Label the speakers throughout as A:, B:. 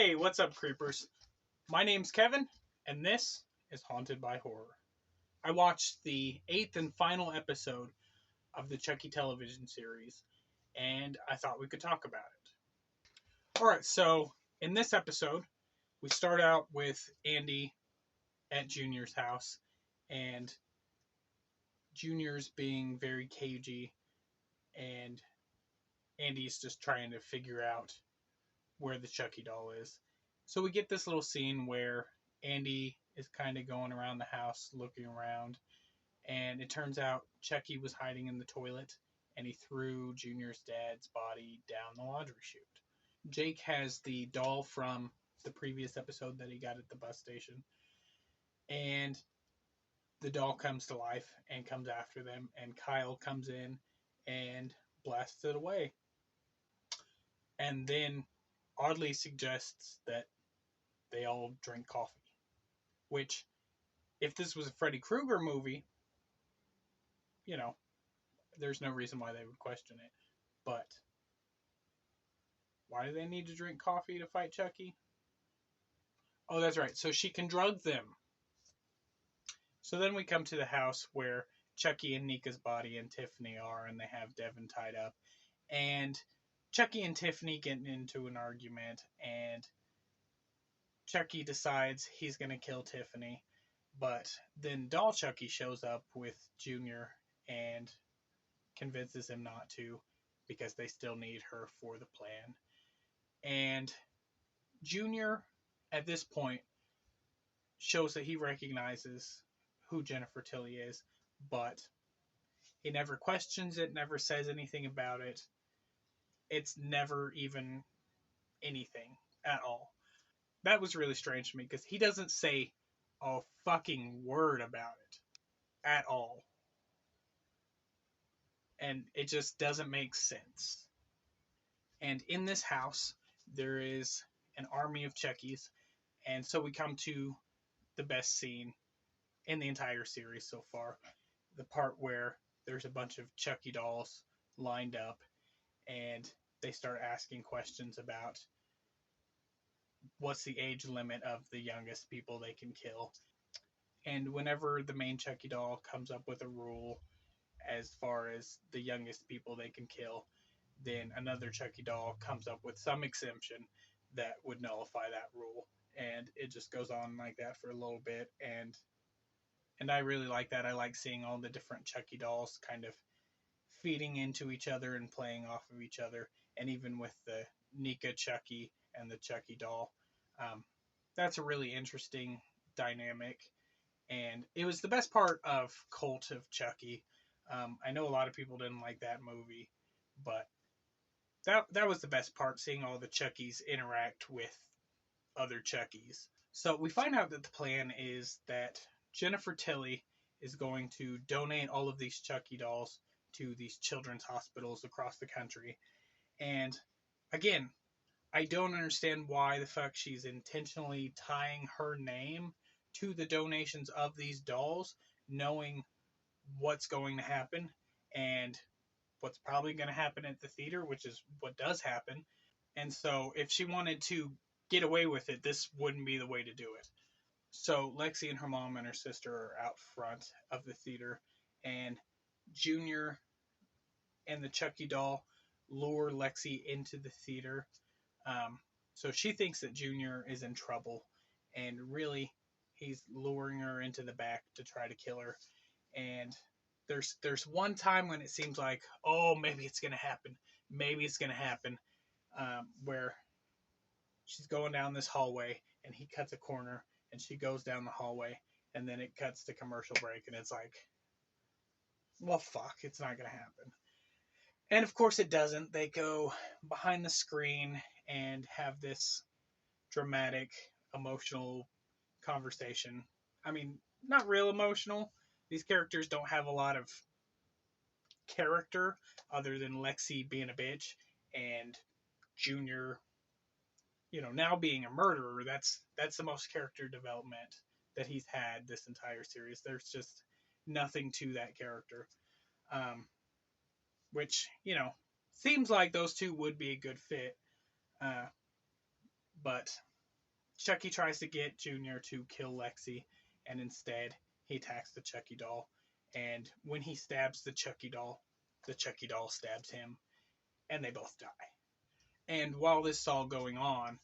A: Hey, what's up, creepers? My name's Kevin, and this is Haunted by Horror. I watched the 8th and final episode of the Chucky television series, and I thought we could talk about it. Alright, so in this episode, we start out with Andy at Junior's house, and Junior's being very cagey, and Andy's just trying to figure out where the Chucky doll is. So we get this little scene where Andy is kind of going around the house looking around, and it turns out Chucky was hiding in the toilet, and he threw Junior's dad's body down the laundry chute. Jake has the doll from the previous episode that he got at the bus station, and the doll comes to life and comes after them, and Kyle comes in and blasts it away. And then oddly suggests that they all drink coffee. Which, if this was a Freddy Krueger movie, there's no reason why they would question it. But why do they need to drink coffee to fight Chucky? Oh, that's right. So she can drug them. So then we come to the house where Chucky and Nika's body and Tiffany are, and they have Devin tied up. And Chucky and Tiffany get into an argument, and Chucky decides he's going to kill Tiffany. But then Doll Chucky shows up with Junior and convinces him not to because they still need her for the plan. And Junior, at this point, shows that he recognizes who Jennifer Tilly is, but he never questions it, never says anything about it. It's never even anything at all. That was really strange to me because he doesn't say a fucking word about it at all. And it just doesn't make sense. And in this house, there is an army of Chuckies. And so we come to the best scene in the entire series so far. The part where there's a bunch of Chucky dolls lined up, and they start asking questions about what's the age limit of the youngest people they can kill. And whenever the main Chucky doll comes up with a rule as far as the youngest people they can kill, then another Chucky doll comes up with some exemption that would nullify that rule. And it just goes on like that for a little bit. And I really like that. I like seeing all the different Chucky dolls kind of feeding into each other and playing off of each other. And even with the Nika Chucky and the Chucky doll, that's a really interesting dynamic. And it was the best part of Cult of Chucky. I know a lot of people didn't like that movie, but that was the best part, seeing all the Chuckies interact with other Chuckies. So we find out that the plan is that Jennifer Tilly is going to donate all of these Chucky dolls to these children's hospitals across the country. And again, I don't understand why the fuck she's intentionally tying her name to the donations of these dolls, knowing what's going to happen and what's probably going to happen at the theater, which is what does happen. And so if she wanted to get away with it, this wouldn't be the way to do it. So Lexi and her mom and her sister are out front of the theater, and Junior and the Chucky doll lure Lexi into the theater. So she thinks that Junior is in trouble, and really he's luring her into the back to try to kill her. And there's one time when it seems like, oh, maybe it's going to happen. Maybe it's going to happen. Where she's going down this hallway, and he cuts a corner, and she goes down the hallway, and then it cuts to commercial break, and it's like, well, fuck, it's not going to happen. And of course it doesn't. They go behind the screen and have this dramatic, emotional conversation. I mean, not real emotional. These characters don't have a lot of character other than Lexi being a bitch and Junior, now being a murderer. That's the most character development that he's had this entire series. There's just nothing to that character. Which, seems like those two would be a good fit. But Chucky tries to get Junior to kill Lexi, and instead he attacks the Chucky doll. And when he stabs the Chucky doll stabs him, and they both die. And while this is all going on,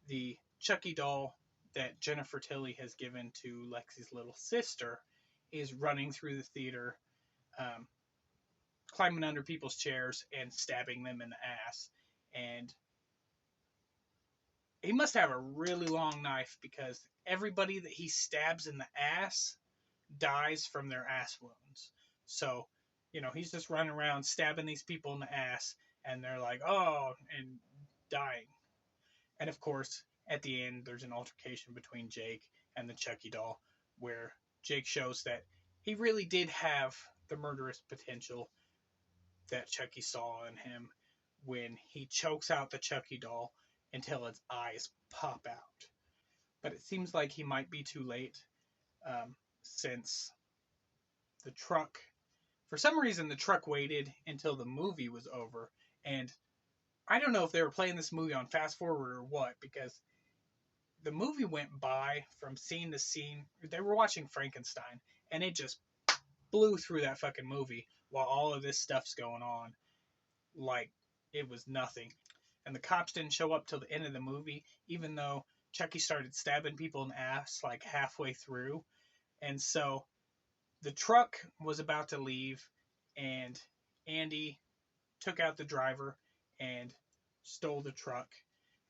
A: the Chucky doll that Jennifer Tilly has given to Lexi's little sister is running through the theater, um, climbing under people's chairs and stabbing them in the ass. And he must have a really long knife, because everybody that he stabs in the ass dies from their ass wounds. So, he's just running around stabbing these people in the ass, and they're like, oh, and dying. And of course, at the end, there's an altercation between Jake and the Chucky doll, where Jake shows that he really did have the murderous potential that Chucky saw in him when he chokes out the Chucky doll until its eyes pop out. But it seems like he might be too late, since the truck, for some reason, the truck waited until the movie was over. And I don't know if they were playing this movie on fast forward or what, because the movie went by from scene to scene. They were watching Frankenstein, and it just blew through that fucking movie while all of this stuff's going on like it was nothing. And the cops didn't show up till the end of the movie, even though Chucky started stabbing people in the ass like halfway through. And so the truck was about to leave, and Andy took out the driver and stole the truck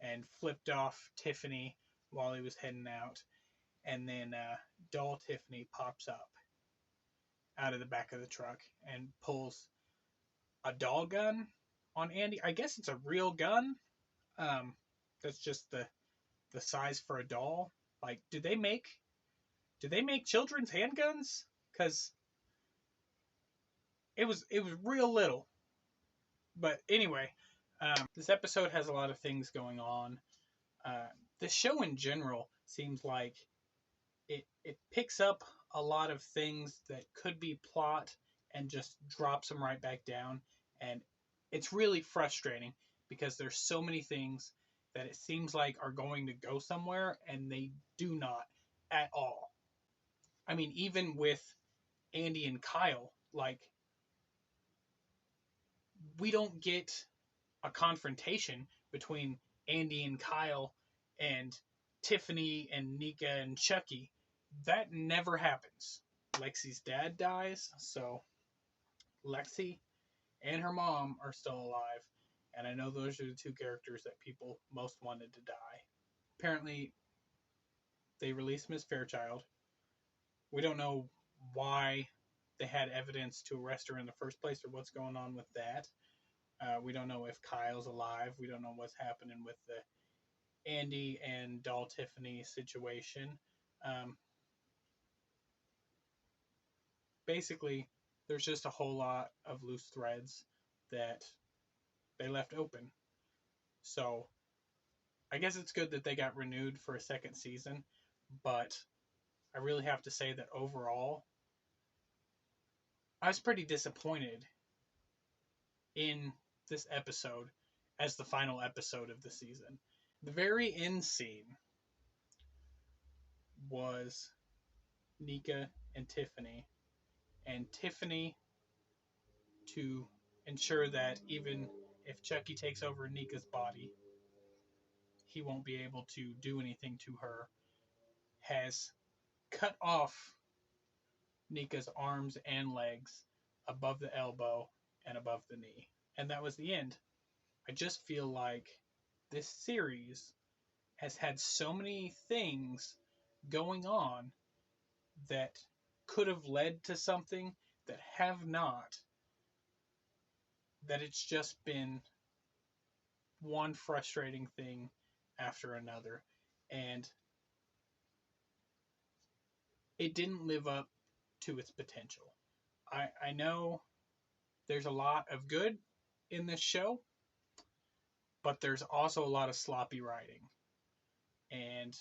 A: and flipped off Tiffany while he was heading out. And then doll Tiffany pops up out of the back of the truck and pulls a doll gun on Andy. I guess it's a real gun. That's just the size for a doll. Like, do they make children's handguns? Because it was real little. But anyway, this episode has a lot of things going on. The show in general seems like it picks up a lot of things that could be plot and just drops them right back down. And it's really frustrating because there's so many things that it seems like are going to go somewhere, and they do not at all. I mean, even with Andy and Kyle, like, we don't get a confrontation between Andy and Kyle and Tiffany and Nika and Chucky. That never happens. Lexi's dad dies, so Lexi and her mom are still alive, and I know those are the two characters that people most wanted to die. Apparently, they released Miss Fairchild. We don't know why they had evidence to arrest her in the first place, or what's going on with that. We don't know if Kyle's alive. We don't know what's happening with the Andy and doll Tiffany situation. Basically, there's just a whole lot of loose threads that they left open. So I guess it's good that they got renewed for a second season, but I really have to say that overall, I was pretty disappointed in this episode as the final episode of the season. The very end scene was Nika and Tiffany, to ensure that even if Chucky takes over Nika's body, he won't be able to do anything to her, has cut off Nika's arms and legs above the elbow and above the knee. And that was the end. I just feel like this series has had so many things going on that could have led to something that have not, that it's just been one frustrating thing after another. And it didn't live up to its potential. I know there's a lot of good in this show, but there's also a lot of sloppy writing. And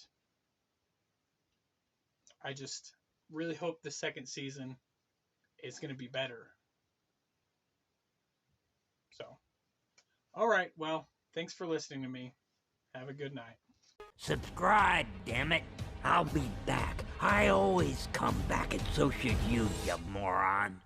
A: I just really hope the second season is going to be better. So, all right, well, thanks for listening to me. Have a good night.
B: Subscribe, damn it. I'll be back. I always come back, and so should you moron.